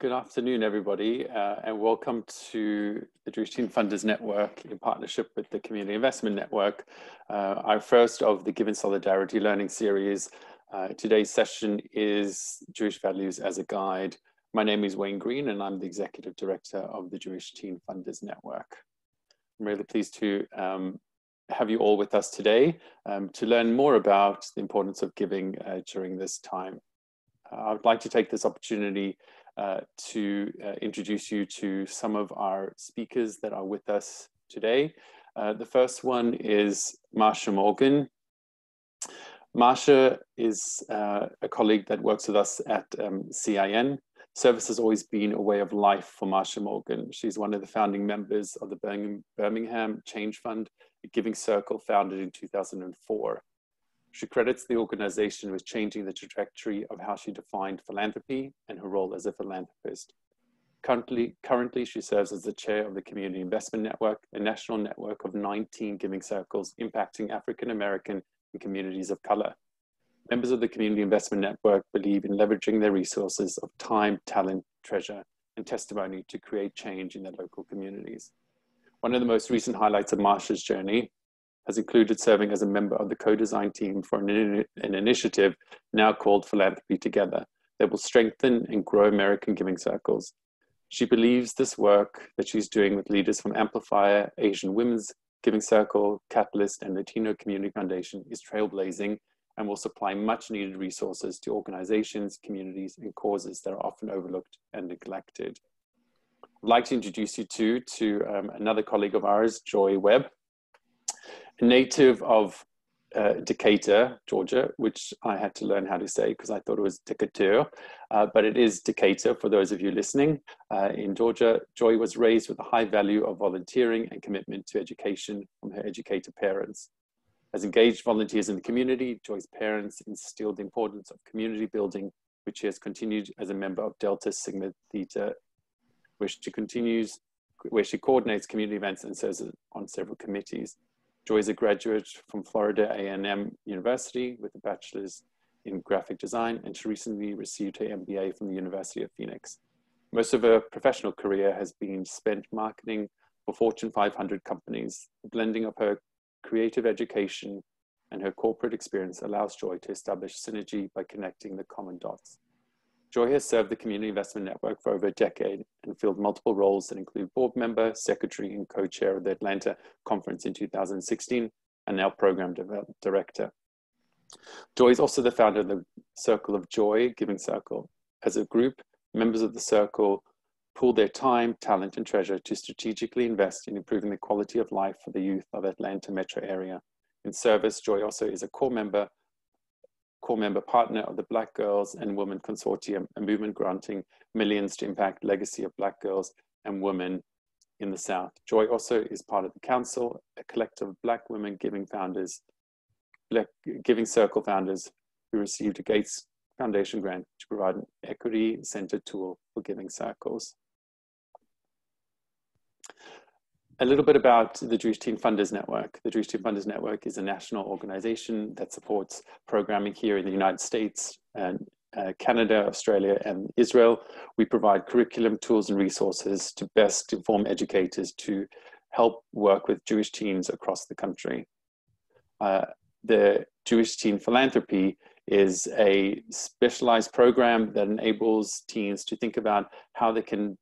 Good afternoon, everybody, and welcome to the Jewish Teen Funders Network in partnership with the Community Investment Network, our first of the Give in Solidarity Learning Series. Today's session is Jewish Values as a Guide. My name is Wayne Green, and I'm the Executive Director of the Jewish Teen Funders Network. I'm really pleased to have you all with us today to learn more about the importance of giving during this time. I would like to take this opportunity to introduce you to some of our speakers that are with us today. The first one is Marsha Morgan. Marsha is a colleague that works with us at CIN. Service has always been a way of life for Marsha Morgan. She's one of the founding members of the Birmingham Change Fund, a giving circle founded in 2004. She credits the organization with changing the trajectory of how she defined philanthropy and her role as a philanthropist. Currently, she serves as the chair of the Community Investment Network, a national network of 19 giving circles impacting African American and communities of color. Members of the Community Investment Network believe in leveraging their resources of time, talent, treasure, and testimony to create change in their local communities. One of the most recent highlights of Marsha's journey has included serving as a member of the co-design team for an initiative now called Philanthropy Together that will strengthen and grow American giving circles. She believes this work that she's doing with leaders from Amplifier, Asian Women's Giving Circle, Catalyst, and Latino Community Foundation is trailblazing and will supply much needed resources to organizations, communities, and causes that are often overlooked and neglected. I'd like to introduce you to another colleague of ours, Joy Webb. A native of Decatur, Georgia, which I had to learn how to say because I thought it was Decatur, but it is Decatur for those of you listening. In Georgia, Joy was raised with a high value of volunteering and commitment to education from her educator parents. As engaged volunteers in the community, Joy's parents instilled the importance of community building, which she has continued as a member of Delta Sigma Theta, where she coordinates community events and serves on several committees. Joy is a graduate from Florida A&M University with a bachelor's in graphic design, and she recently received her MBA from the University of Phoenix. Most of her professional career has been spent marketing for Fortune 500 companies. The blending of her creative education and her corporate experience allows Joy to establish synergy by connecting the common dots. Joy has served the Community Investment Network for over a decade and filled multiple roles that include board member, secretary, and co-chair of the Atlanta Conference in 2016, and now program director. Joy is also the founder of the Circle of Joy Giving Circle. As a group, members of the circle pool their time, talent, and treasure to strategically invest in improving the quality of life for the youth of Atlanta metro area. In service, Joy also is a core member partner of the Black Girls and Women Consortium, a movement granting millions to impact legacy of Black girls and women in the South. Joy also is part of the council, a collective of Black women giving circle founders who received a Gates Foundation grant to provide an equity-centered tool for giving circles. A little bit about the Jewish Teen Funders Network. The Jewish Teen Funders Network is a national organization that supports programming here in the United States and Canada, Australia, and Israel. We provide curriculum, tools, and resources to best inform educators to help work with Jewish teens across the country. The Jewish Teen Philanthropy is a specialized program that enables teens to think about how they can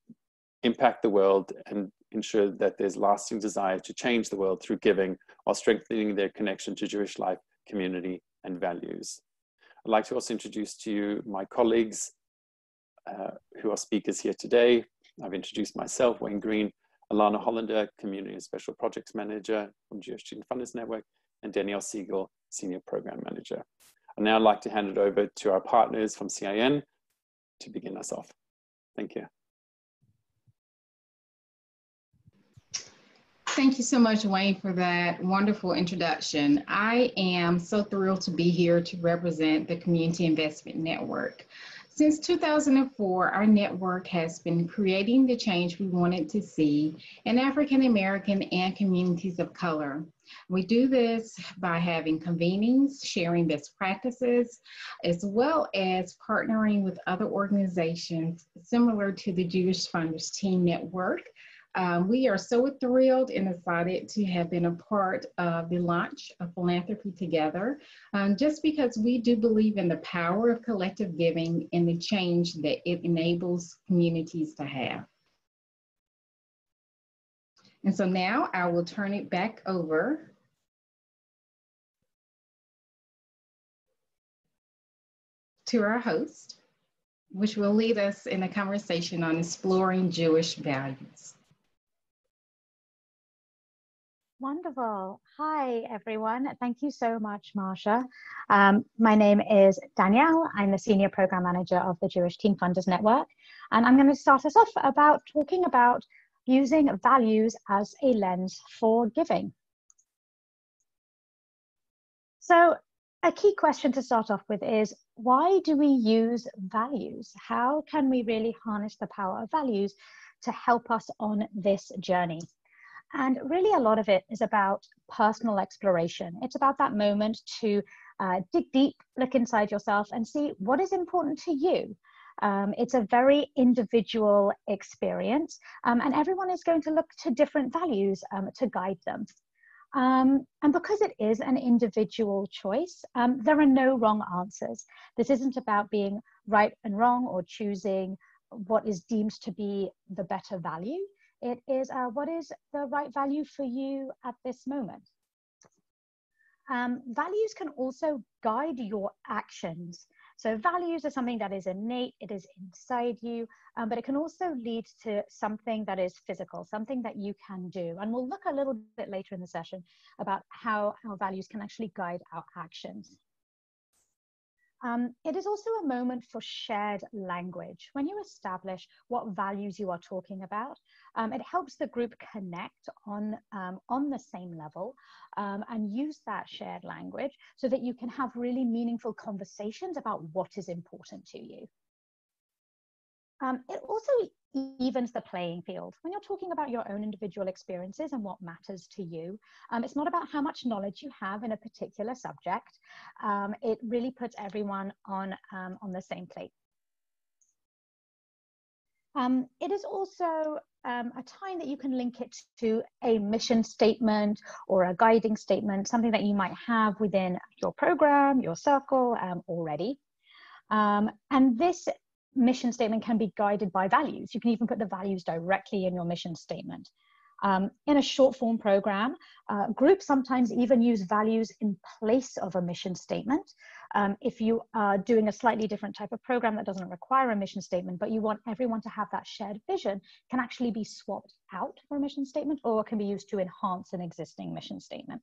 impact the world and ensure that there's lasting desire to change the world through giving while strengthening their connection to Jewish life, community, and values. I'd like to also introduce to you my colleagues who are speakers here today. I've introduced myself, Wayne Green, Alana Hollander, Community and Special Projects Manager from Jewish Teen Funders Network, and Danielle Siegel, Senior Program Manager. I'd now like to hand it over to our partners from CIN to begin us off. Thank you. Thank you so much, Wayne, for that wonderful introduction. I am so thrilled to be here to represent the Community Investment Network. Since 2004, our network has been creating the change we wanted to see in African American and communities of color. We do this by having convenings, sharing best practices, as well as partnering with other organizations similar to the Jewish Funders Team Network. We are so thrilled and excited to have been a part of the launch of Philanthropy Together, just because we do believe in the power of collective giving and the change that it enables communities to have. And so now I will turn it back over to our host, which will lead us in a conversation on exploring Jewish values. Wonderful. Hi, everyone. Thank you so much, Marsha. My name is Danielle. I'm the Senior Program Manager of the Jewish Teen Funders Network. And I'm going to start us off about talking about using values as a lens for giving. So a key question to start off with is, why do we use values? How can we really harness the power of values to help us on this journey? And really a lot of it is about personal exploration. It's about that moment to dig deep, look inside yourself and see what is important to you. It's a very individual experience, and everyone is going to look to different values to guide them. And because it is an individual choice, there are no wrong answers. This isn't about being right and wrong or choosing what is deemed to be the better value. It is what is the right value for you at this moment. Values can also guide your actions. So values are something that is innate, it is inside you, but it can also lead to something that is physical, something that you can do. And we'll look a little bit later in the session about how our values can actually guide our actions. It is also a moment for shared language. When you establish what values you are talking about, it helps the group connect on the same level and use that shared language so that you can have really meaningful conversations about what is important to you. It also evens the playing field. When you're talking about your own individual experiences and what matters to you, it's not about how much knowledge you have in a particular subject. It really puts everyone on the same plate. It is also a time that you can link it to a mission statement or a guiding statement, something that you might have within your program, your circle already. And this mission statement can be guided by values. You can even put the values directly in your mission statement. In a short form program, groups sometimes even use values in place of a mission statement. If you are doing a slightly different type of program that doesn't require a mission statement, but you want everyone to have that shared vision, can actually be swapped out for a mission statement or can be used to enhance an existing mission statement.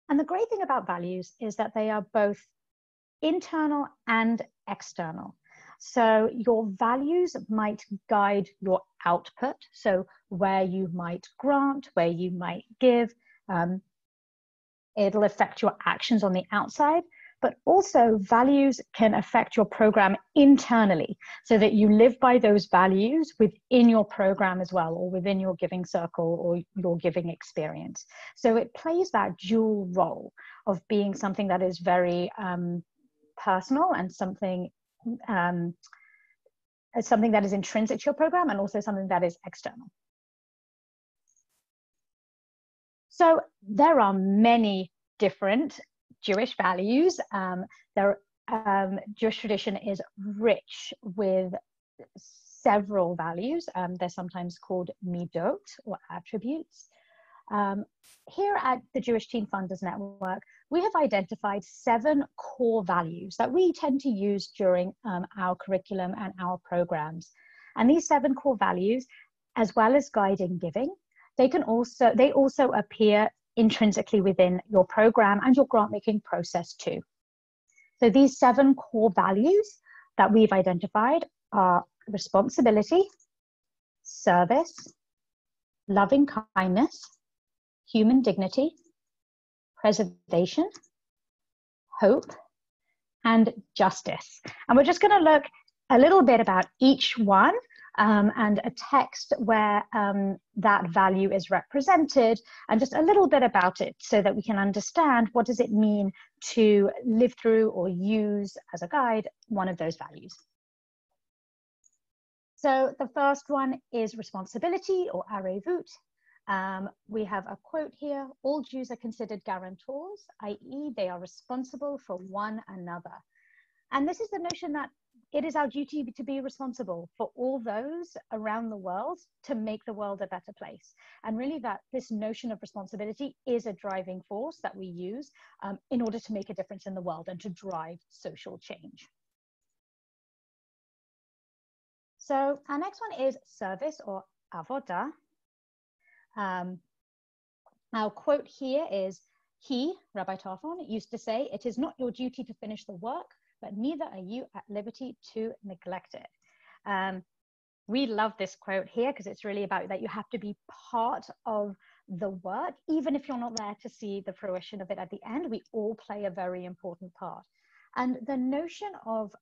And the great thing about values is that they are both internal and external. So your values might guide your output. So where you might grant, where you might give, it'll affect your actions on the outside, but also values can affect your program internally so that you live by those values within your program as well, or within your giving circle or your giving experience. So it plays that dual role of being something that is very personal and something that is intrinsic to your program and also something that is external. So there are many different Jewish values. Jewish tradition is rich with several values. They're sometimes called midot or attributes. Here at the Jewish Teen Funders Network, we have identified 7 core values that we tend to use during our curriculum and our programs. And these 7 core values, as well as guiding giving, they also appear intrinsically within your program and your grant making process too. So these 7 core values that we've identified are responsibility, service, loving kindness, human dignity, preservation, hope, and justice. And we're just going to look a little bit about each one and a text where that value is represented, and just a little bit about it so that we can understand what does it mean to live through or use as a guide one of those values. So the first one is responsibility, or arrevut. We have a quote here: all Jews are considered guarantors, i.e. they are responsible for one another. And this is the notion that it is our duty to be responsible for all those around the world to make the world a better place. And really that this notion of responsibility is a driving force that we use in order to make a difference in the world and to drive social change. So our next one is service, or avoda. Our quote here is, he, Rabbi Tarfon, used to say, "It is not your duty to finish the work, but neither are you at liberty to neglect it." We love this quote here because it's really about that you have to be part of the work, even if you're not there to see the fruition of it at the end. We all play a very important part. And the notion of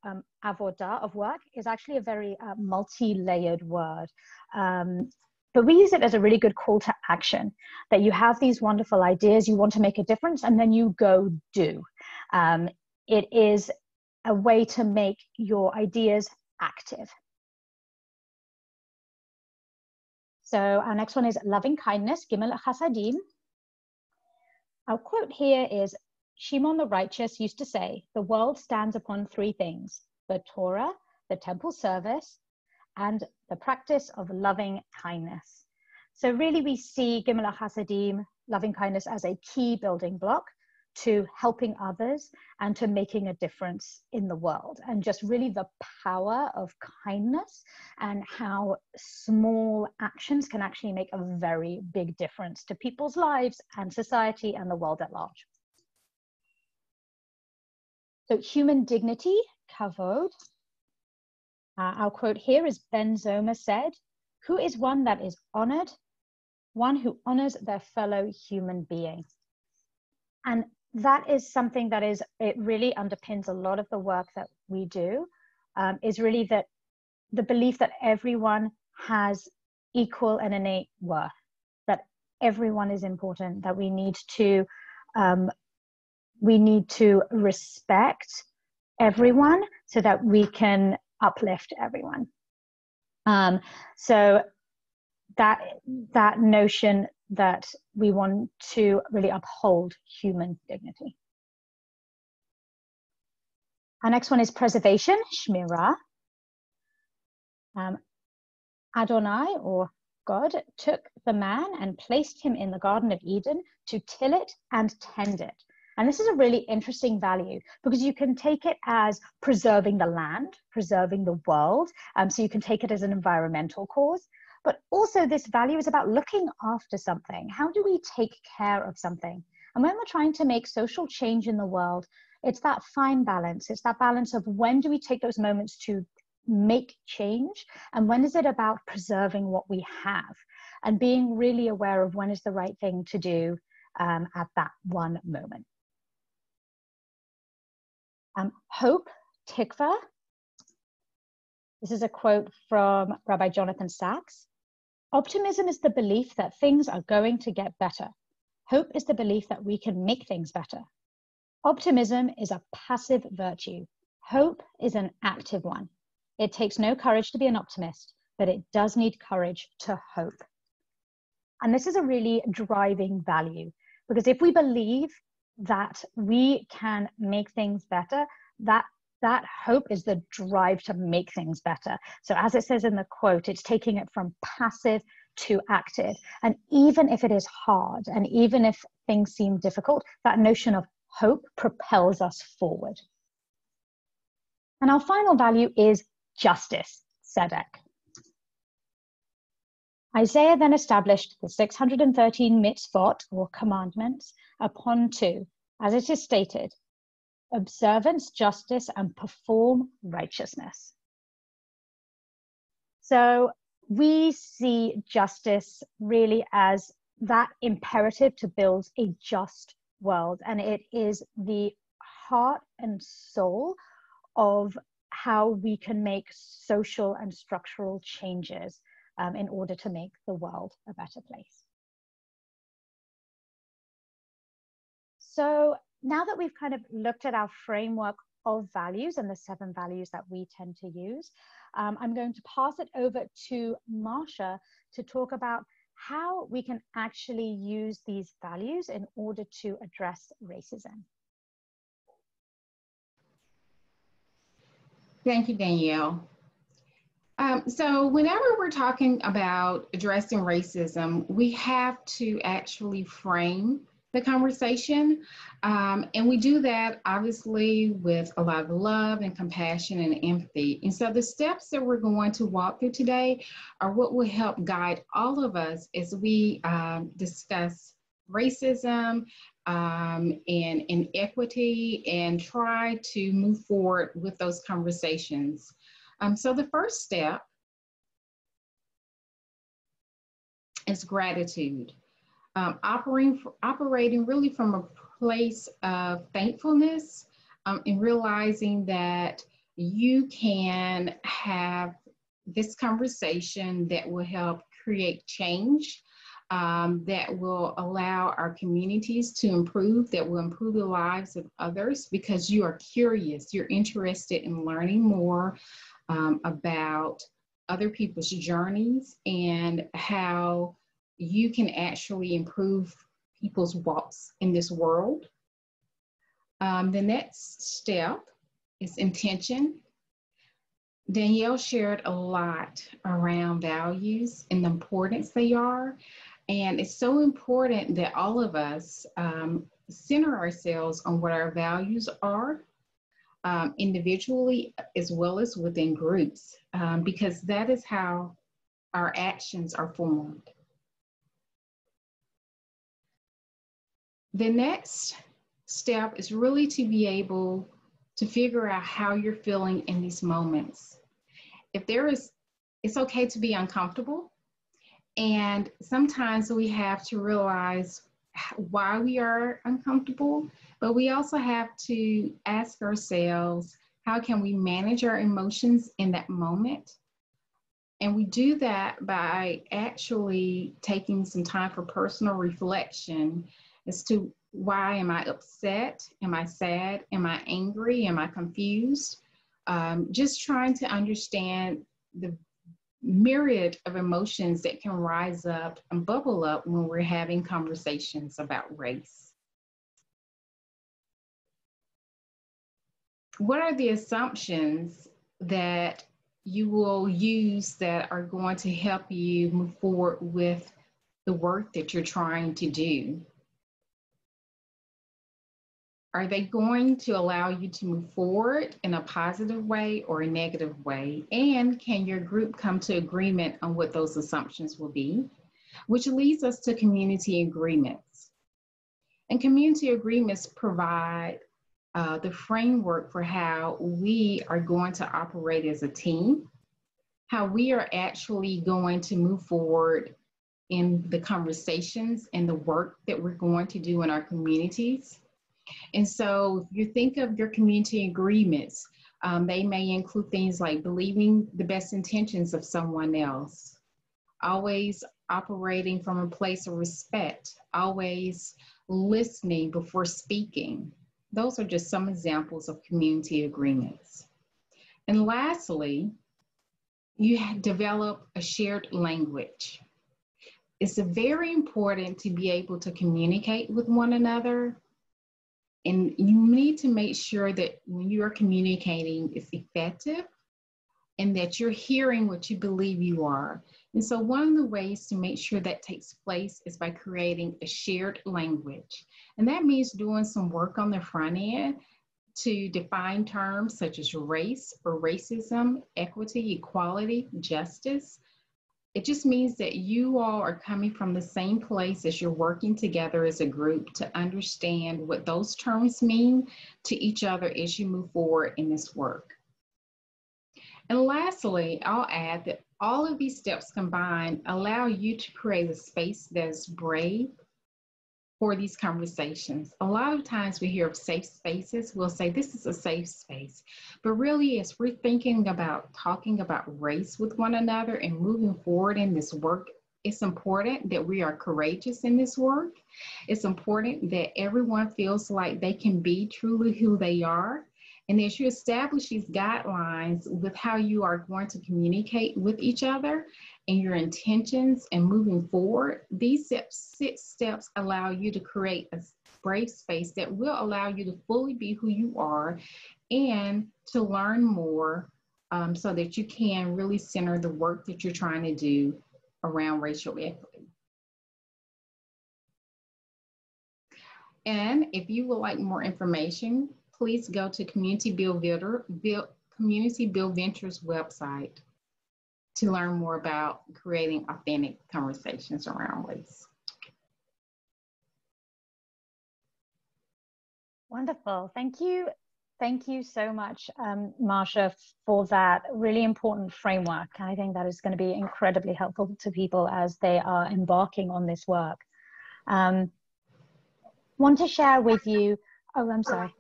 avoda, of work, is actually a very multi-layered word. But we use it as a really good call to action, that you have these wonderful ideas, you want to make a difference, and then you go do. It is a way to make your ideas active. So our next one is loving kindness, gimel chasadim. Our quote here is, Shimon the righteous used to say, the world stands upon three things: the Torah, the temple service, and the practice of loving kindness. So really we see gimel chasadim, loving kindness, as a key building block to helping others and to making a difference in the world, and just really the power of kindness and how small actions can actually make a very big difference to people's lives and society and the world at large. So human dignity, kavod. Our quote here is, Ben Zoma said, "Who is one that is honored? One who honors their fellow human being." And that is something that it really underpins a lot of the work that we do, is really that the belief that everyone has equal and innate worth, that everyone is important, that we need to respect everyone so that we can uplift everyone. So that notion that we want to really uphold human dignity. Our next one is preservation, shmirah. Adonai, or God, took the man and placed him in the Garden of Eden to till it and tend it. And this is a really interesting value because you can take it as preserving the land, preserving the world. So you can take it as an environmental cause, but also this value is about looking after something. How do we take care of something? And when we're trying to make social change in the world, it's that fine balance. It's that balance of when do we take those moments to make change, and when is it about preserving what we have, and being really aware of when is the right thing to do at that one moment. Hope, tikva. This is a quote from Rabbi Jonathan Sachs. Optimism is the belief that things are going to get better. Hope is the belief that we can make things better. Optimism is a passive virtue. Hope is an active one. It takes no courage to be an optimist, but it does need courage to hope. And this is a really driving value, because if we believe that we can make things better, that hope is the drive to make things better. So as it says in the quote, it's taking it from passive to active. And even if it is hard, and even if things seem difficult, that notion of hope propels us forward. And our final value is justice, tzedek. Isaiah then established the 613 mitzvot, or commandments, upon two, as it is stated, observance, justice, and perform righteousness. So we see justice really as that imperative to build a just world, and it is the heart and soul of how we can make social and structural changes in order to make the world a better place. So now that we've kind of looked at our framework of values and the 7 values that we tend to use, I'm going to pass it over to Marsha to talk about how we can actually use these values in order to address racism. Thank you, Danielle. So whenever we're talking about addressing racism, we have to actually frame the conversation. And we do that obviously with a lot of love and compassion and empathy. And so the steps that we're going to walk through today are what will help guide all of us as we discuss racism and inequity and try to move forward with those conversations. So the first step is gratitude. Operating really from a place of thankfulness and realizing that you can have this conversation that will help create change, that will allow our communities to improve, that will improve the lives of others because you are curious, you're interested in learning more about other people's journeys and how you can actually improve people's walks in this world. The next step is intention. Danielle shared a lot around values and the importance they are. And it's so important that all of us center ourselves on what our values are, individually as well as within groups, because that is how our actions are formed. The next step is really to be able to figure out how you're feeling in these moments. It's okay to be uncomfortable. And sometimes we have to realize why we are uncomfortable, but we also have to ask ourselves, how can we manage our emotions in that moment? And we do that by actually taking some time for personal reflection as to why am I upset? Am I sad? Am I angry? Am I confused? Just trying to understand the myriad of emotions that can rise up and bubble up when we're having conversations about race. What are the assumptions that you will use that are going to help you move forward with the work that you're trying to do? Are they going to allow you to move forward in a positive way or a negative way? And can your group come to agreement on what those assumptions will be? Which leads us to community agreements. And community agreements provide the framework for how we are going to operate as a team, how we are actually going to move forward in the conversations and the work that we're going to do in our communities. And so if you think of your community agreements, they may include things like believing the best intentions of someone else, always operating from a place of respect, always listening before speaking. Those are just some examples of community agreements. And lastly, you develop a shared language. It's very important to be able to communicate with one another. And you need to make sure that when you are communicating, it's effective and that you're hearing what you believe you are. And so one of the ways to make sure that takes place is by creating a shared language. And that means doing some work on the front end to define terms such as race or racism, equity, equality, justice. It just means that you all are coming from the same place as you're working together as a group to understand what those terms mean to each other as you move forward in this work. And lastly, I'll add that all of these steps combined allow you to create a space that is brave, for these conversations. A lot of times we hear of safe spaces, we'll say this is a safe space. But really, as we're thinking about talking about race with one another and moving forward in this work, it's important that we are courageous in this work. It's important that everyone feels like they can be truly who they are. And as you establish these guidelines with how you are going to communicate with each other and your intentions and moving forward, these 6 steps allow you to create a brave space that will allow you to fully be who you are and to learn more so that you can really center the work that you're trying to do around racial equity. And if you would like more information, please go to Community Build Ventures website to learn more about creating authentic conversations around race. Wonderful. Thank you. Thank you so much, Marsha, for that really important framework. And I think that is going to be incredibly helpful to people as they are embarking on this work. Want to share with you, oh, I'm sorry.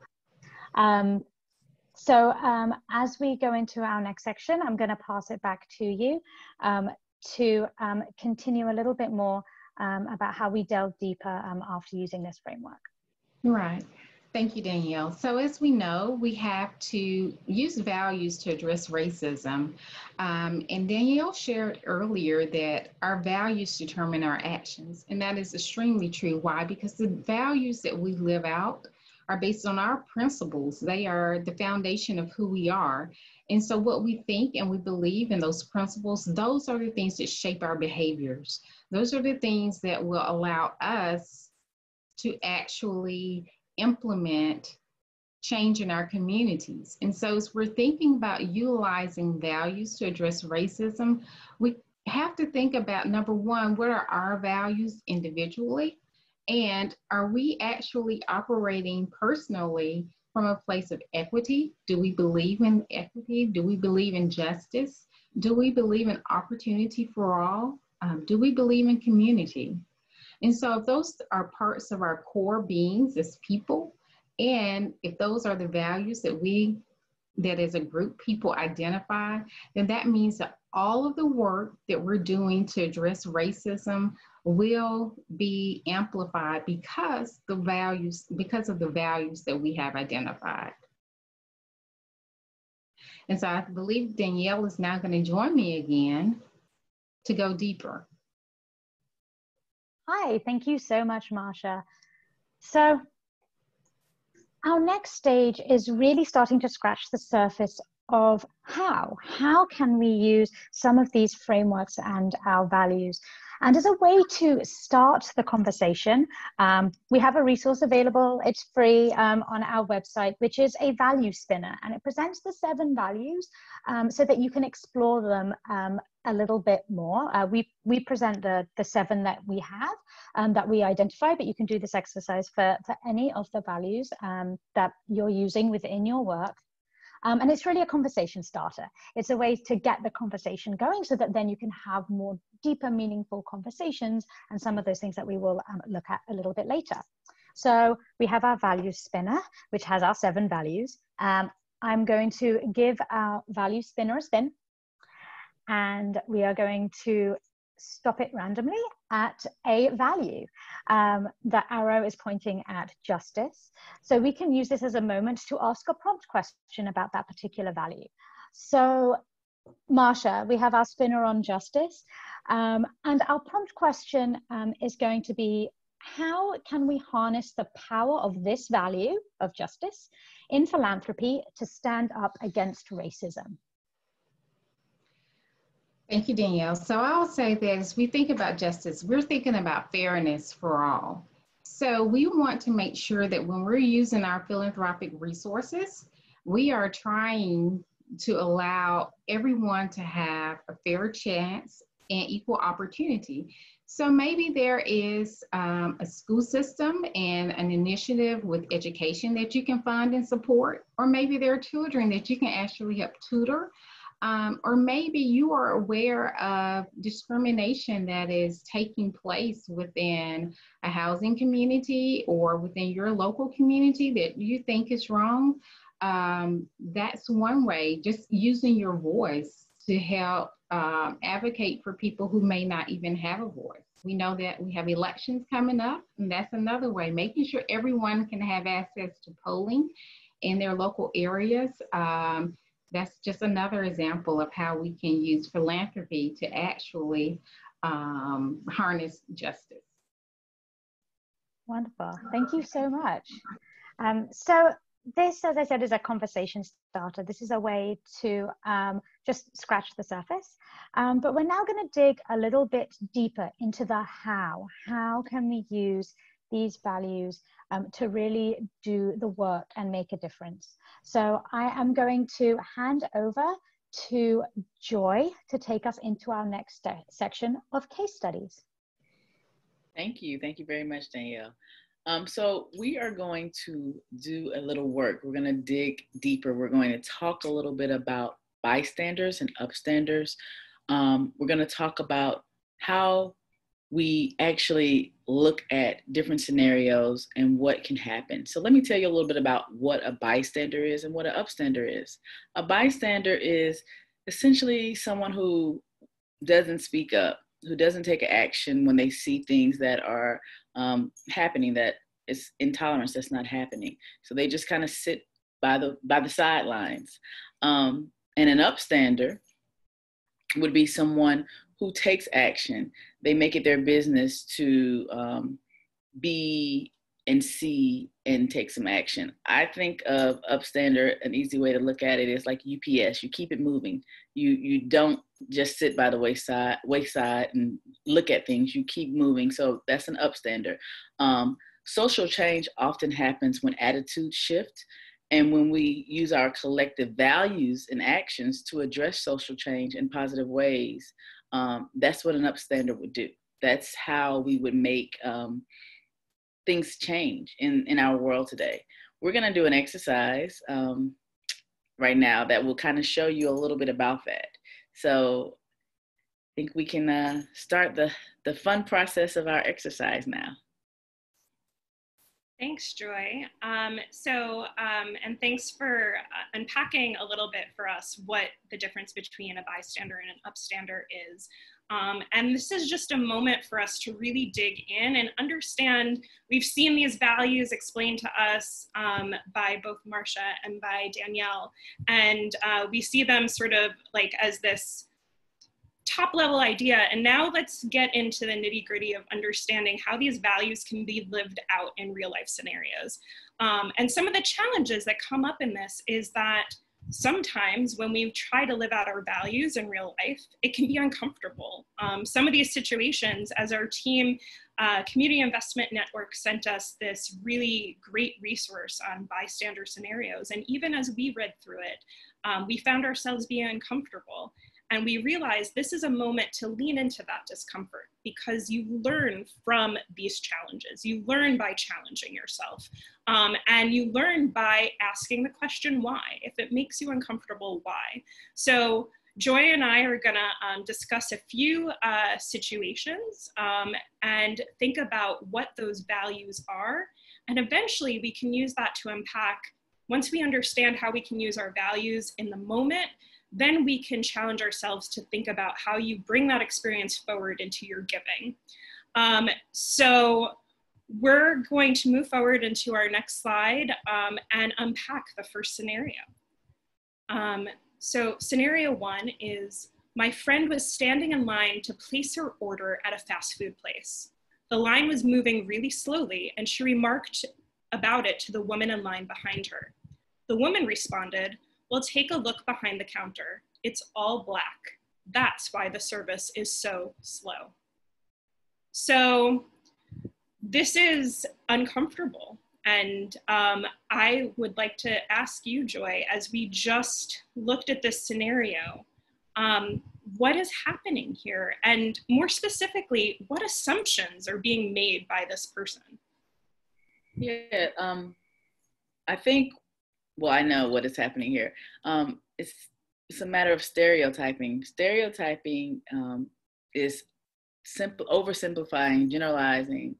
As we go into our next section, I'm going to pass it back to you to continue a little bit more about how we delve deeper after using this framework. Right. Thank you, Danielle. So as we know, we have to use values to address racism. And Danielle shared earlier that our values determine our actions. And that is extremely true. Why? Because the values that we live out are based on our principles. They are the foundation of who we are. And so what we think and we believe in those principles, those are the things that shape our behaviors. Those are the things that will allow us to actually implement change in our communities. And so as we're thinking about utilizing values to address racism, we have to think about, number one, what are our values individually? And are we actually operating personally from a place of equity? Do we believe in equity? Do we believe in justice? Do we believe in opportunity for all? Do we believe in community? And so if those are parts of our core beings as people, and if those are the values that as a group people identify, then that means that all of the work that we're doing to address racism will be amplified because of the values that we have identified. And so I believe Danielle is now going to join me again to go deeper. Hi, thank you so much, Marsha. So our next stage is really starting to scratch the surface of how can we use some of these frameworks and our values. And as a way to start the conversation, we have a resource available. It's free on our website, which is a value spinner. And it presents the 7 values so that you can explore them a little bit more. We present the 7 that we have, that we identify, but you can do this exercise for any of the values that you're using within your work. And it's really a conversation starter. It's a way to get the conversation going so that then you can have more deeper, meaningful conversations and some of those things that we will look at a little bit later. So we have our value spinner, which has our 7 values. I'm going to give our value spinner a spin, and we are going to stop it randomly at a value. The arrow is pointing at justice. So we can use this as a moment to ask a prompt question about that particular value. So Marsha, we have our spinner on justice. And our prompt question is going to be, how can we harness the power of this value of justice in philanthropy to stand up against racism? Thank you, Danielle. So I'll say that as we think about justice, we're thinking about fairness for all. So we want to make sure that when we're using our philanthropic resources, we are trying to allow everyone to have a fair chance and equal opportunity. So maybe there is a school system and an initiative with education that you can fund and support, or maybe there are children that you can actually help tutor Or maybe you are aware of discrimination that is taking place within a housing community or within your local community that you think is wrong. That's one way, just using your voice to help advocate for people who may not even have a voice. We know that we have elections coming up, and that's another way, making sure everyone can have access to polling in their local areas. That's just another example of how we can use philanthropy to actually harness justice. Wonderful. Thank you so much. So this, as I said, is a conversation starter. This is a way to just scratch the surface. But we're now going to dig a little bit deeper into the how. How can we use these values to really do the work and make a difference? So I am going to hand over to Joy to take us into our next section of case studies. Thank you. Thank you very much, Danielle. So we are going to do a little work. We're going to dig deeper. We're going to talk a little bit about bystanders and upstanders. We're going to talk about how we actually look at different scenarios and what can happen. So let me tell you a little bit about what a bystander is and what an upstander is. A bystander is essentially someone who doesn't speak up, who doesn't take action when they see things that are happening, that is intolerance that's not happening. So they just kind of sit by the sidelines. And an upstander would be someone who takes action. They make it their business to be and see and take some action. I think of upstander, an easy way to look at it is like UPS. You keep it moving. You don't just sit by the wayside and look at things. You keep moving. So that's an upstander. Social change often happens when attitudes shift and when we use our collective values and actions to address social change in positive ways. That's what an upstander would do. That's how we would make things change in our world today. We're going to do an exercise right now that will kind of show you a little bit about that. So I think we can start the fun process of our exercise now. Thanks, Joy. And thanks for unpacking a little bit for us what the difference between a bystander and an upstander is. And this is just a moment for us to really dig in and understand. We've seen these values explained to us by both Marcia and by Danielle, and we see them sort of like as this top level idea. And now let's get into the nitty gritty of understanding how these values can be lived out in real life scenarios. And some of the challenges that come up in this is that sometimes when we try to live out our values in real life, it can be uncomfortable. Some of these situations, as our team, Community Investment Network sent us this really great resource on bystander scenarios. And even as we read through it, we found ourselves being uncomfortable. And we realized this is a moment to lean into that discomfort because you learn from these challenges. You learn by challenging yourself. And you learn by asking the question, why? If it makes you uncomfortable, why? So Joy and I are gonna discuss a few situations and think about what those values are. And eventually we can use that to unpack. Once we understand how we can use our values in the moment, then we can challenge ourselves to think about how you bring that experience forward into your giving. So we're going to move forward into our next slide and unpack the first scenario. So scenario one is, my friend was standing in line to place her order at a fast food place. The line was moving really slowly and she remarked about it to the woman in line behind her. The woman responded, "Well, take a look behind the counter. It's all black. That's why the service is so slow." So this is uncomfortable. And I would like to ask you, Joy, as we just looked at this scenario, what is happening here? And more specifically, what assumptions are being made by this person? Yeah, I think, well, I know what is happening here. it's a matter of stereotyping. Stereotyping is oversimplifying, generalizing,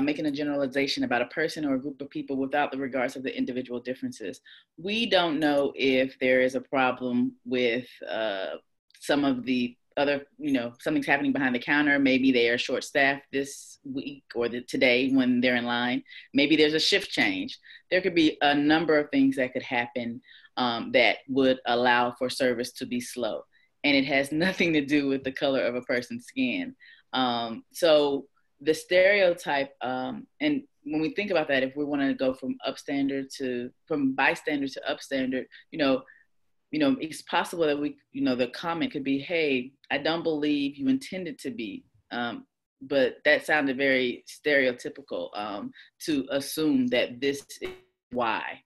making a generalization about a person or a group of people without the regards of the individual differences. We don't know if there is a problem with some of the other, something's happening behind the counter. Maybe they are short-staffed this week or today when they're in line. Maybe there's a shift change. There could be a number of things that could happen that would allow for service to be slow. And it has nothing to do with the color of a person's skin. So the stereotype, and when we think about that, if we want to go from bystander to upstander, it's possible that the comment could be, hey, I don't believe you intended to be, but that sounded very stereotypical to assume that this is why.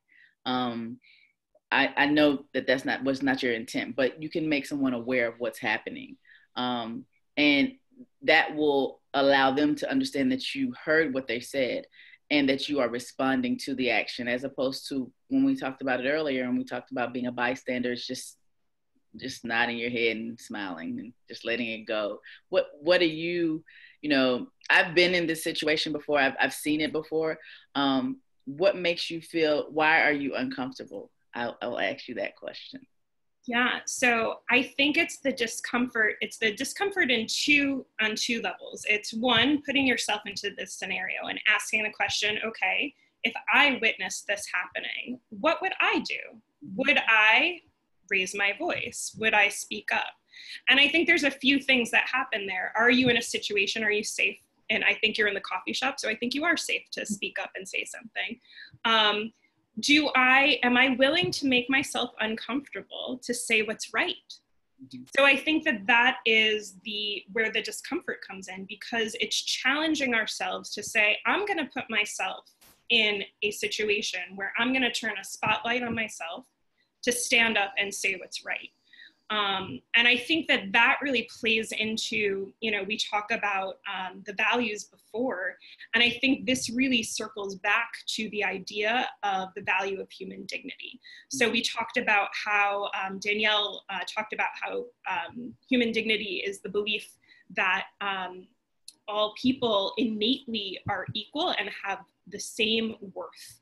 I know that was not your intent, but you can make someone aware of what's happening. And that will allow them to understand that you heard what they said and that you are responding to the action, as opposed to when we talked about it earlier and we talked about being a bystander, it's just nodding your head and smiling and just letting it go. What are you, I've been in this situation before. I've seen it before. What makes you feel, why are you uncomfortable? I'll ask you that question. Yeah, so I think it's the discomfort. It's the discomfort on two levels. It's one, putting yourself into this scenario and asking the question, okay, if I witnessed this happening, what would I do? Would I raise my voice? Would I speak up? And I think there's a few things that happen there. Are you in a situation? Are you safe? And I think you're in the coffee shop, so I think you are safe to speak up and say something. Am I willing to make myself uncomfortable to say what's right? So I think that is where the discomfort comes in, because it's challenging ourselves to say, I'm going to put myself in a situation where I'm going to turn a spotlight on myself to stand up and say what's right. And I think that really plays into, we talk about the values before, and I think this really circles back to the idea of the value of human dignity. So we talked about how Danielle talked about how human dignity is the belief that all people innately are equal and have the same worth.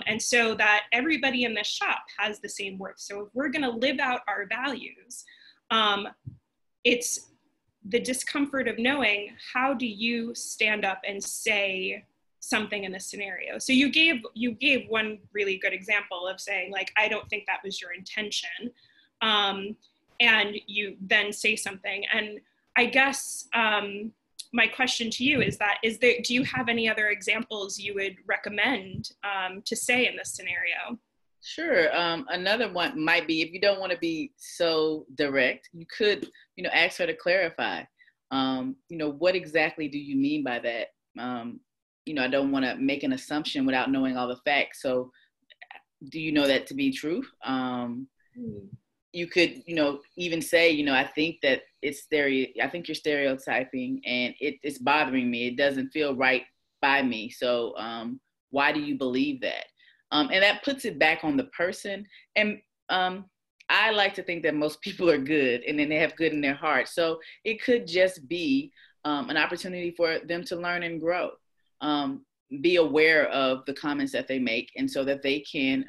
And so that everybody in this shop has the same worth. So if we're gonna live out our values, it's the discomfort of knowing, how do you stand up and say something in this scenario? So you gave one really good example of saying, like, I don't think that was your intention. And you then say something. And I guess, my question to you is do you have any other examples you would recommend to say in this scenario? Sure. Another one might be, if you don't want to be so direct, you could, ask her to clarify. What exactly do you mean by that? I don't want to make an assumption without knowing all the facts. So do you know that to be true? You could, even say, I think that I think you're stereotyping and it's bothering me. It doesn't feel right by me. So why do you believe that? And that puts it back on the person. And I like to think that most people are good and then they have good in their heart. So it could just be an opportunity for them to learn and grow. Be aware of the comments that they make, and so that they can,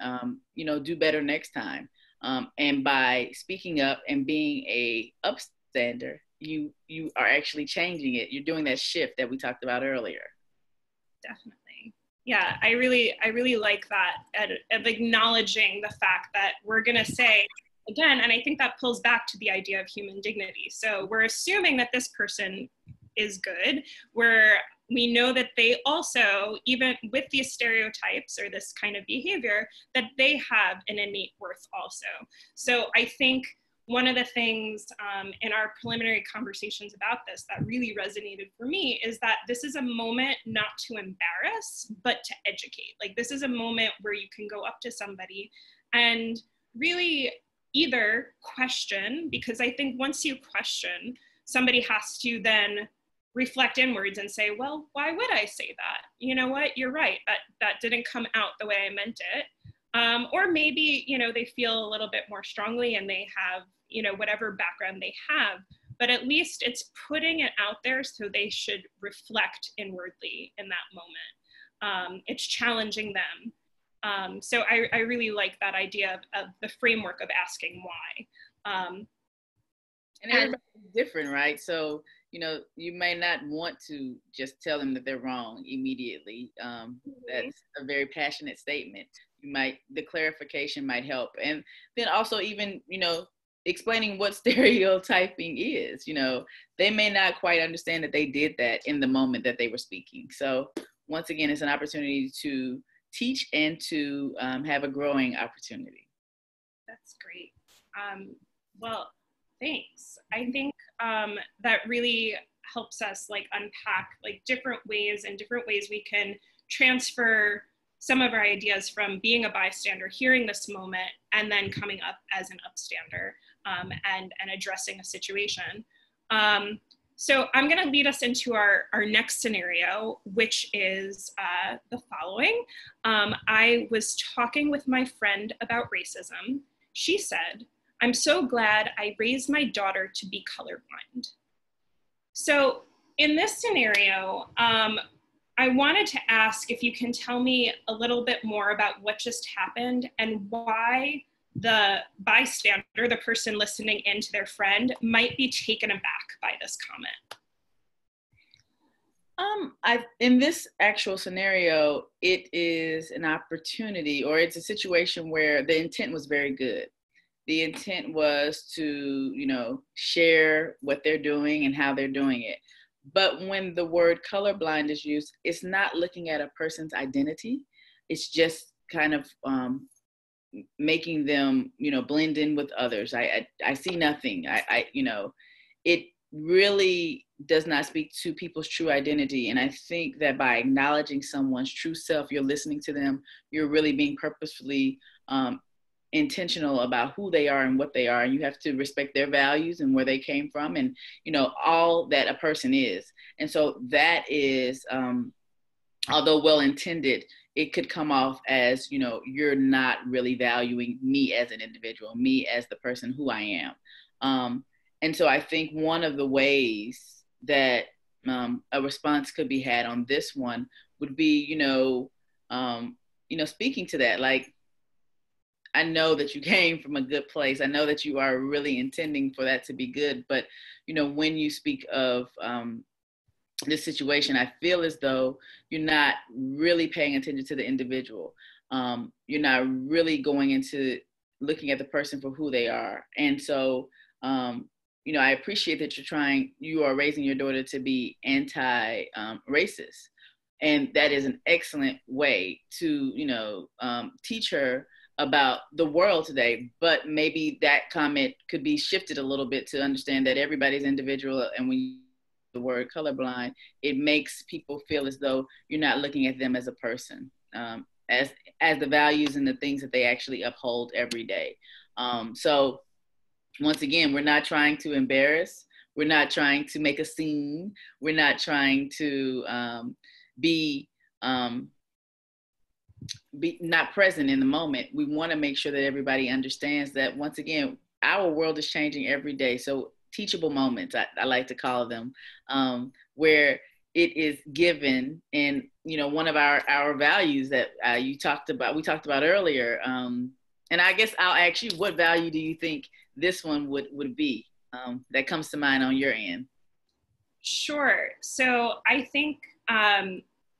do better next time. And by speaking up and being a upstander, you are actually changing it. You're doing that shift that we talked about earlier. Definitely. Yeah, I really like that, of acknowledging the fact that we're going to say, again, and I think that pulls back to the idea of human dignity. So we're assuming that this person is good, where we know that they also, even with these stereotypes or this kind of behavior, that they have an innate worth also. So I think one of the things in our preliminary conversations about this that really resonated for me is that this is a moment not to embarrass, but to educate. Like, this is a moment where you can go up to somebody and really either question, because I think once you question, somebody has to then reflect inwards and say, well, why would I say that? You know what, you're right, that didn't come out the way I meant it. Or maybe, you know, they feel a little bit more strongly and they have, you know, whatever background they have, but at least it's putting it out there so they should reflect inwardly in that moment. It's challenging them. So I really like that idea of the framework of asking why. And everybody's different, right? So, you know, you may not want to just tell them that they're wrong immediately. That's a very passionate statement. The clarification might help. And then also even, you know, explaining what stereotyping is, you know, they may not quite understand that they did that in the moment that they were speaking. So once again, it's an opportunity to teach and to have a growing opportunity. That's great. Well, thanks. I think that really helps us like unpack like different ways we can transfer some of our ideas from being a bystander, hearing this moment, and then coming up as an upstander and addressing a situation. So I'm going to lead us into our next scenario, which is the following. I was talking with my friend about racism. She said, "I'm so glad I raised my daughter to be colorblind." So in this scenario, I wanted to ask if you can tell me a little bit more about what just happened and why the bystander, the person listening in to their friend, might be taken aback by this comment. In this actual scenario, it is an opportunity, or it's a situation where the intent was very good. The intent was to, you know, share what they're doing and how they're doing it. But when the word colorblind is used, it's not looking at a person's identity. It's just kind of making them, you know, blend in with others. I see nothing. You know, it really does not speak to people's true identity. And I think that by acknowledging someone's true self, you're listening to them, you're really being purposefully intentional about who they are and what they are, and you have to respect their values and where they came from, and you know, all that a person is. And so that is, although well intended, it could come off as, you know, you're not really valuing me as an individual, me as the person who I am. And so I think one of the ways that a response could be had on this one would be, you know, speaking to that, like, I know that you came from a good place. I know that you are really intending for that to be good. But, you know, when you speak of this situation, I feel as though you're not really paying attention to the individual. You're not really going into looking at the person for who they are. And so, you know, I appreciate that you are raising your daughter to be anti-racist. And that is an excellent way to, you know, teach her about the world today. But maybe that comment could be shifted a little bit to understand that everybody's individual, and when you use the word colorblind, it makes people feel as though you're not looking at them as a person, as the values and the things that they actually uphold every day. So once again, we're not trying to embarrass, we're not trying to make a scene, we're not trying to be not present in the moment. We want to make sure that everybody understands that, once again, our world is changing every day. So teachable moments, I like to call them, where it is given. And, you know, one of our values that we talked about earlier, and I guess I'll ask you, what value do you think this one would be that comes to mind on your end? Sure. So I think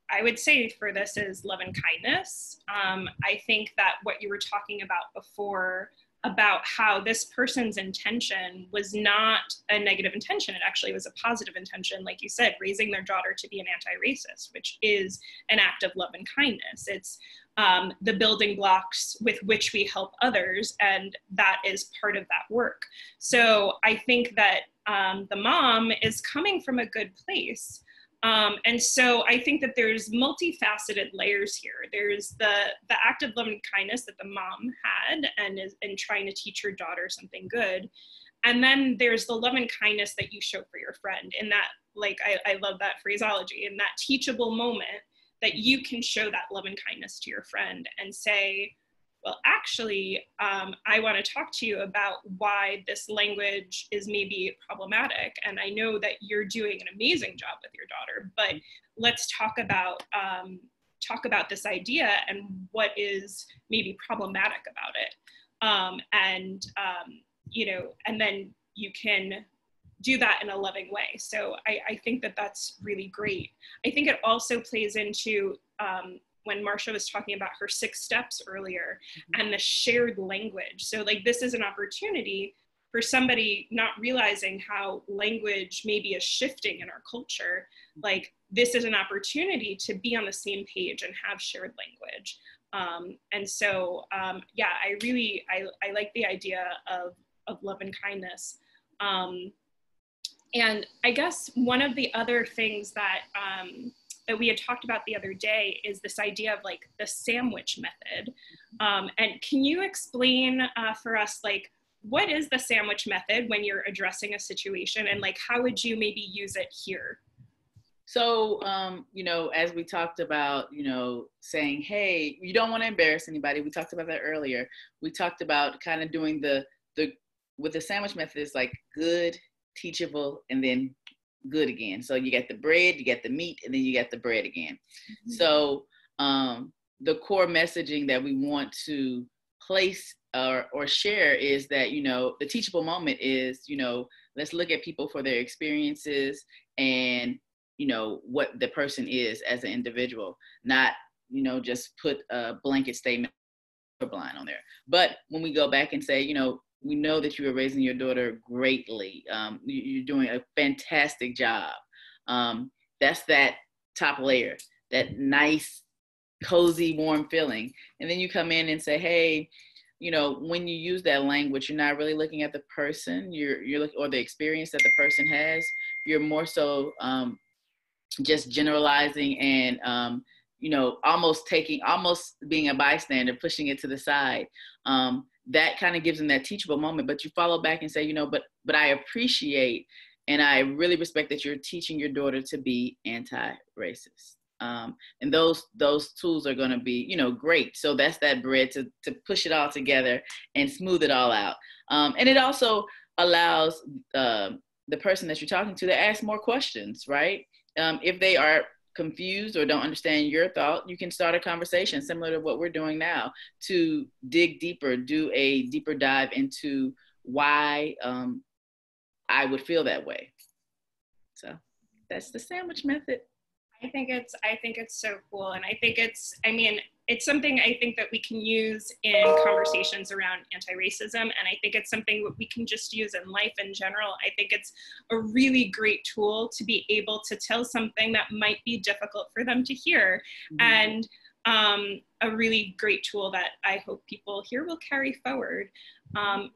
I would say for this is love and kindness. I think that what you were talking about before, about how this person's intention was not a negative intention. It actually was a positive intention, like you said, raising their daughter to be an anti-racist, which is an act of love and kindness. It's the building blocks with which we help others, and that is part of that work. So I think that the mom is coming from a good place. And so I think that there's multifaceted layers here. There's the act of love and kindness that the mom had and trying to teach her daughter something good. And then there's the love and kindness that you show for your friend. In that, like, I love that phraseology, in that teachable moment that you can show that love and kindness to your friend and say, well, actually, I want to talk to you about why this language is maybe problematic. And I know that you're doing an amazing job with your daughter, but let's talk about this idea and what is maybe problematic about it. You know, and then you can do that in a loving way. So I think that that's really great. I think it also plays into when Marcia was talking about her 6 steps earlier and the shared language. So like this is an opportunity for somebody not realizing how language maybe is shifting in our culture. Like this is an opportunity to be on the same page and have shared language. And so, yeah, I like the idea of love and kindness. And I guess one of the other things that that we had talked about the other day is this idea of like the sandwich method. And can you explain for us, like, what is the sandwich method when you're addressing a situation, and like, how would you maybe use it here? So, you know, as we talked about, you know, saying, hey, you don't want to embarrass anybody. We talked about that earlier. We talked about kind of doing with the sandwich method, is like good, teachable, and then good again. So you get the bread, you get the meat, and then you get the bread again. Mm-hmm. So the core messaging that we want to place or share is that, you know, the teachable moment is, you know, let's look at people for their experiences and, you know, what the person is as an individual, not, you know, just put a blanket statement blind on there. But when we go back and say, you know, we know that you are raising your daughter greatly. You're doing a fantastic job. That's that top layer, that nice, cozy, warm feeling. And then you come in and say, hey, you know, when you use that language, you're not really looking at the person, you're looking, or the experience that the person has. You're more so just generalizing and, you know, almost being a bystander, pushing it to the side. That kind of gives them that teachable moment, but you follow back and say, you know, but I appreciate and I really respect that you're teaching your daughter to be anti-racist. And those tools are going to be, you know, great. So that's that bread to push it all together and smooth it all out. And it also allows the person that you're talking to ask more questions, right? If they are confused or don't understand your thought, you can start a conversation similar to what we're doing now to dig deeper, do a deeper dive into why I would feel that way. So that's the sandwich method. I think it's so cool. And I think it's something I think that we can use in conversations around anti-racism. And I think it's something that we can just use in life in general. I think it's a really great tool to be able to tell something that might be difficult for them to hear. Mm-hmm. And a really great tool that I hope people here will carry forward.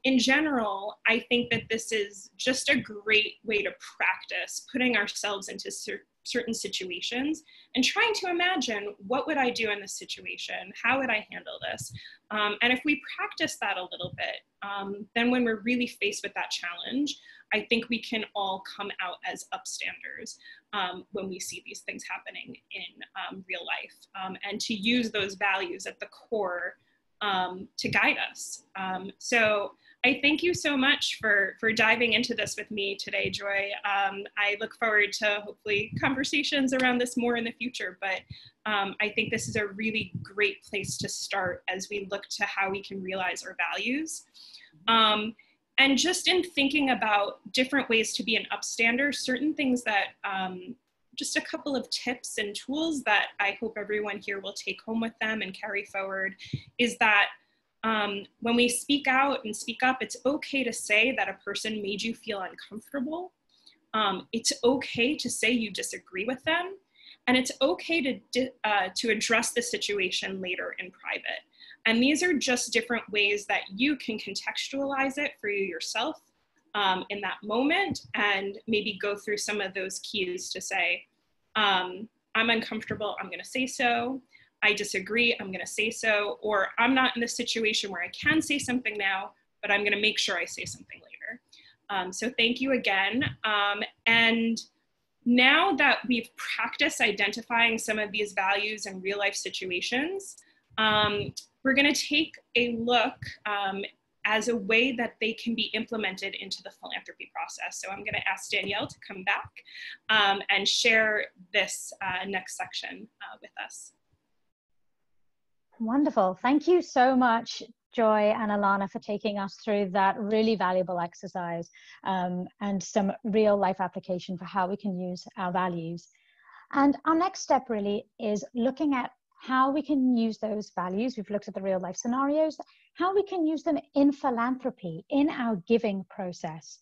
In general, I think that this is just a great way to practice putting ourselves into certain situations and trying to imagine, what would I do in this situation? How would I handle this? And if we practice that a little bit, then when we're really faced with that challenge, I think we can all come out as upstanders when we see these things happening in real life, and to use those values at the core to guide us. So I thank you so much for diving into this with me today, Joy. I look forward to hopefully conversations around this more in the future, but I think this is a really great place to start as we look to how we can realize our values. And just in thinking about different ways to be an upstander, certain things that, just a couple of tips and tools that I hope everyone here will take home with them and carry forward, is that when we speak out and speak up, it's okay to say that a person made you feel uncomfortable. It's okay to say you disagree with them. And it's okay to address the situation later in private. And these are just different ways that you can contextualize it for you yourself in that moment, and maybe go through some of those cues to say, I'm uncomfortable, I'm gonna say so. I disagree, I'm gonna say so. Or I'm not in the situation where I can say something now, but I'm gonna make sure I say something later. So thank you again. And now that we've practiced identifying some of these values in real life situations, we're going to take a look as a way that they can be implemented into the philanthropy process. So I'm going to ask Danielle to come back and share this next section with us. Wonderful. Thank you so much, Joy and Alana, for taking us through that really valuable exercise and some real life application for how we can use our values. And our next step really is looking at how we can use those values. We've looked at the real life scenarios, how we can use them in philanthropy, in our giving process.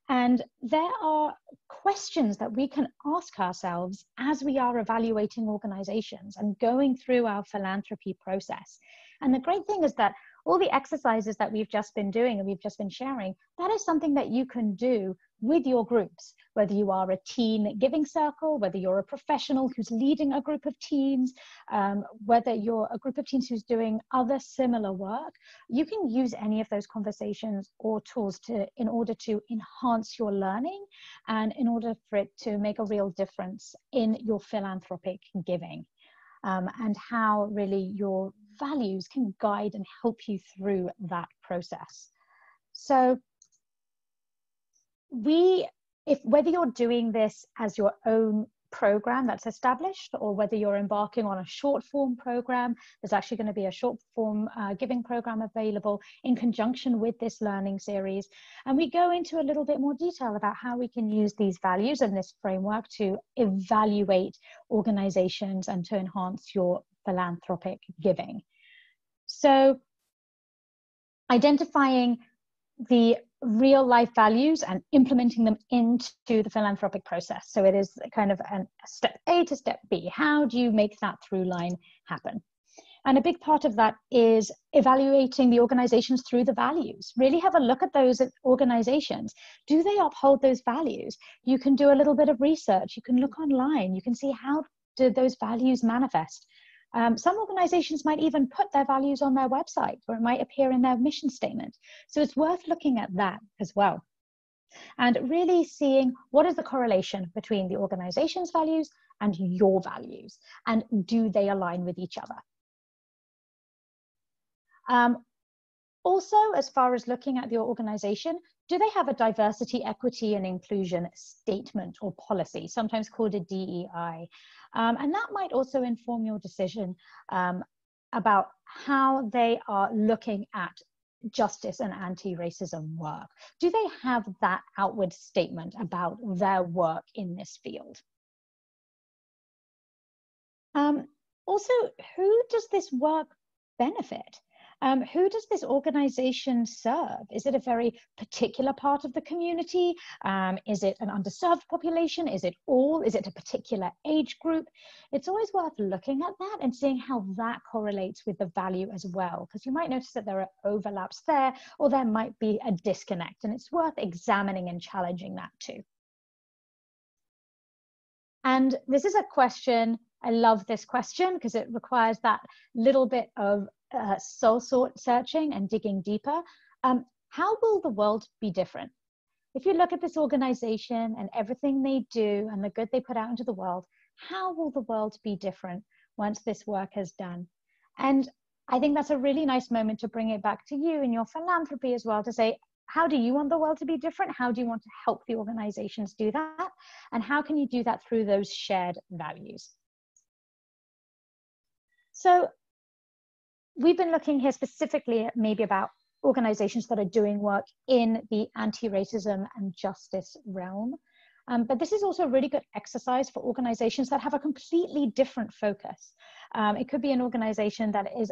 And there are questions that we can ask ourselves as we are evaluating organizations and going through our philanthropy process. And the great thing is that all the exercises that we've just been doing and we've just been sharing, that is something that you can do with your groups, whether you are a teen giving circle, whether you're a professional who's leading a group of teens, whether you're a group of teens who's doing other similar work. You can use any of those conversations or tools in order to enhance your learning and in order for it to make a real difference in your philanthropic giving, and how really your values can guide and help you through that process. So whether you're doing this as your own program that's established, or whether you're embarking on a short form program, there's actually going to be a short form giving program available in conjunction with this learning series. And we go into a little bit more detail about how we can use these values and this framework to evaluate organizations and to enhance your philanthropic giving. So identifying the real life values and implementing them into the philanthropic process. So it is kind of a step A to step B. How do you make that through line happen? And a big part of that is evaluating the organizations through the values. Really have a look at those organizations. Do they uphold those values? You can do a little bit of research. You can look online. You can see how do those values manifest. Some organizations might even put their values on their website, or it might appear in their mission statement. So it's worth looking at that as well. And really seeing what is the correlation between the organization's values and your values, and do they align with each other? Also, as far as looking at your organization, do they have a diversity, equity, and inclusion statement or policy, sometimes called a DEI? And that might also inform your decision about how they are looking at justice and anti-racism work. Do they have that outward statement about their work in this field? Also, who does this work benefit? Who does this organization serve? Is it a very particular part of the community? Is it an underserved population? Is it all? Is it a particular age group? It's always worth looking at that and seeing how that correlates with the value as well, because you might notice that there are overlaps there, or there might be a disconnect, and it's worth examining and challenging that too. And this is a question, I love this question because it requires that little bit of soul searching and digging deeper. How will the world be different? If you look at this organization and everything they do and the good they put out into the world, how will the world be different once this work is done? And I think that's a really nice moment to bring it back to you in your philanthropy as well, to say, how do you want the world to be different? How do you want to help the organizations do that? And how can you do that through those shared values? So we've been looking here specifically at maybe about organizations that are doing work in the anti-racism and justice realm. But this is also a really good exercise for organizations that have a completely different focus. It could be an organization that is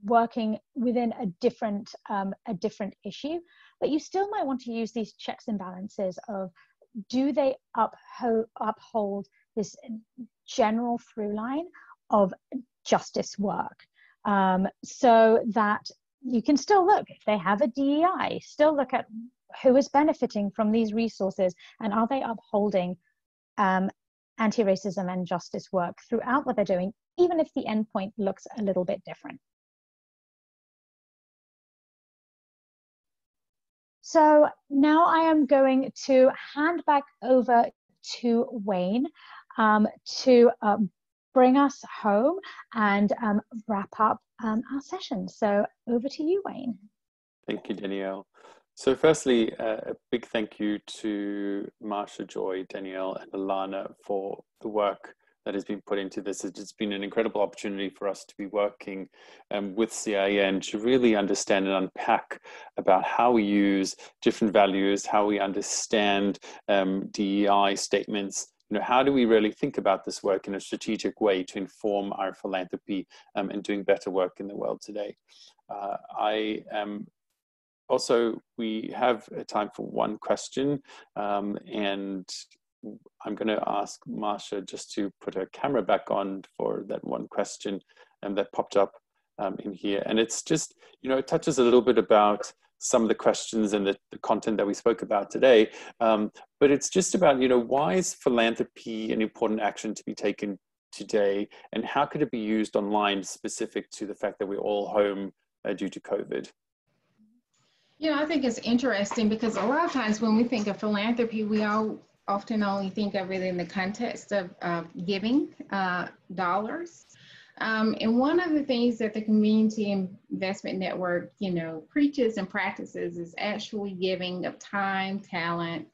working within a different issue, but you still might want to use these checks and balances of, do they uphold this general through line of justice work? So that you can still look, if they have a DEI, still look at who is benefiting from these resources, and are they upholding anti-racism and justice work throughout what they're doing, even if the endpoint looks a little bit different. So now I am going to hand back over to Wayne to bring us home and wrap up our session. So over to you, Wayne. Thank you, Danielle. So firstly, a big thank you to Marsha, Joy, Danielle, and Alana for the work that has been put into this. It's been an incredible opportunity for us to be working with CIN to really understand and unpack about how we use different values, how we understand DEI statements. You know, how do we really think about this work in a strategic way to inform our philanthropy and doing better work in the world today? Also, we have time for one question, and I'm going to ask Marsha just to put her camera back on for that one question that popped up in here. And it's just, you know, it touches a little bit about some of the questions and the content that we spoke about today. But it's just about, you know, why is philanthropy an important action to be taken today? And how could it be used online specific to the fact that we're all home due to COVID? You know, I think it's interesting because a lot of times when we think of philanthropy, we all often only think of it in the context of giving dollars. And one of the things that the Community Investment Network, you know, preaches and practices is actually giving of time, talent,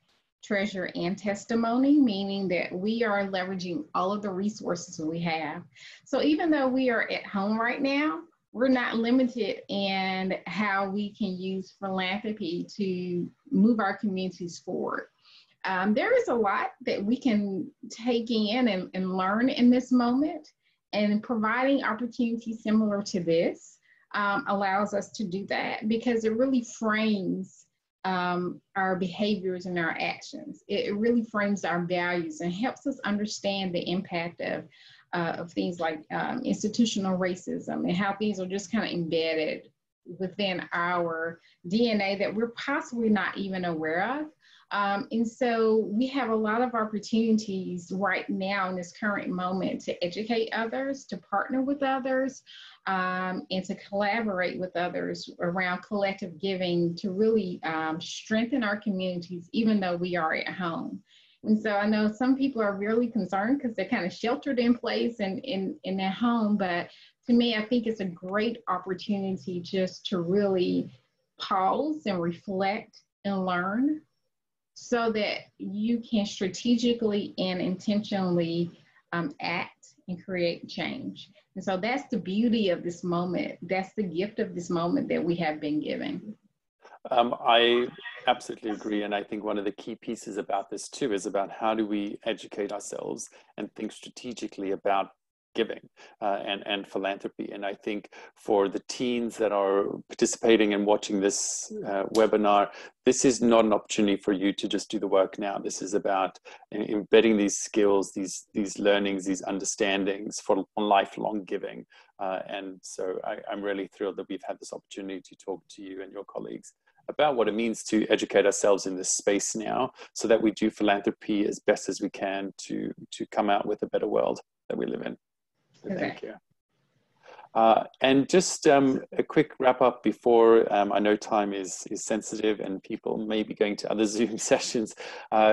treasure, and testimony, meaning that we are leveraging all of the resources we have. So even though we are at home right now, we're not limited in how we can use philanthropy to move our communities forward. There is a lot that we can take in and learn in this moment, and providing opportunities similar to this allows us to do that because it really frames our behaviors and our actions. It really frames our values and helps us understand the impact of things like institutional racism and how things are just kind of embedded within our DNA that we're possibly not even aware of. And so we have a lot of opportunities right now in this current moment to educate others, to partner with others, and to collaborate with others around collective giving to really strengthen our communities, even though we are at home. And so I know some people are really concerned because they're kind of sheltered in place and in their home, but to me, I think it's a great opportunity just to really pause and reflect and learn so that you can strategically and intentionally act and create change. And so that's the beauty of this moment. That's the gift of this moment that we have been given. I absolutely agree. And I think one of the key pieces about this too is about how do we educate ourselves and think strategically about giving and philanthropy. And I think for the teens that are participating and watching this webinar, this is not an opportunity for you to just do the work now. This is about embedding these skills, these learnings, these understandings for lifelong giving. And so I'm really thrilled that we've had this opportunity to talk to you and your colleagues about what it means to educate ourselves in this space now so that we do philanthropy as best as we can to come out with a better world that we live in. So thank you. And just a quick wrap up before I know time is sensitive and people may be going to other Zoom sessions.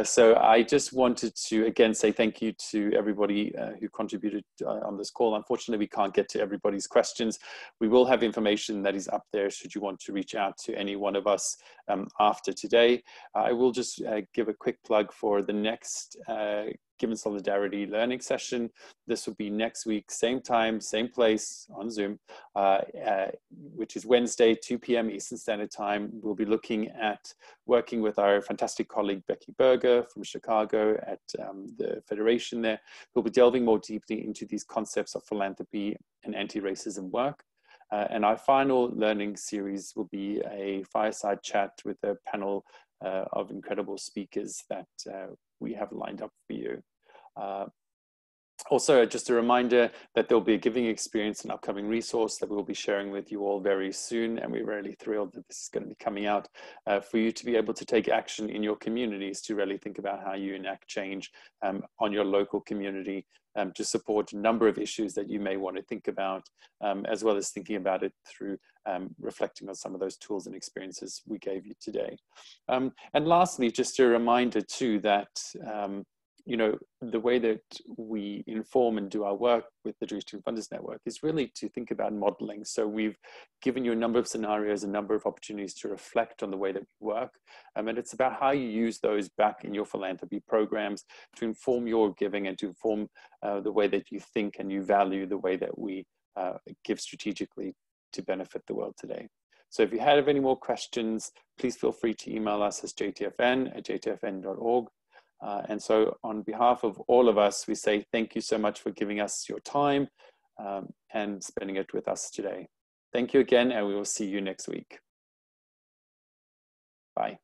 So I just wanted to again say thank you to everybody who contributed on this call. Unfortunately, we can't get to everybody's questions. We will have information that is up there should you want to reach out to any one of us after today. I will just give a quick plug for the next Given Solidarity learning session. This will be next week, same time, same place on Zoom, which is Wednesday, 2 p.m. Eastern Standard Time. We'll be looking at working with our fantastic colleague, Becky Berger from Chicago at the Federation there. We'll be delving more deeply into these concepts of philanthropy and anti-racism work. And our final learning series will be a fireside chat with a panel of incredible speakers that we have lined up for you. Also, just a reminder that there'll be a giving experience, an upcoming resource that we'll be sharing with you all very soon. And we're really thrilled that this is going to be coming out for you to be able to take action in your communities to really think about how you enact change on your local community to support a number of issues that you may want to think about, as well as thinking about it through reflecting on some of those tools and experiences we gave you today. And lastly, just a reminder too that you know, the way that we inform and do our work with the Jewish Student Funders Network is really to think about modeling. So we've given you a number of scenarios, a number of opportunities to reflect on the way that we work. And it's about how you use those back in your philanthropy programs to inform your giving and to inform the way that you think and you value the way that we give strategically to benefit the world today. So if you have any more questions, please feel free to email us at jtfn@jtfn.org. And so on behalf of all of us, we say thank you so much for giving us your time and spending it with us today. Thank you again, and we will see you next week. Bye.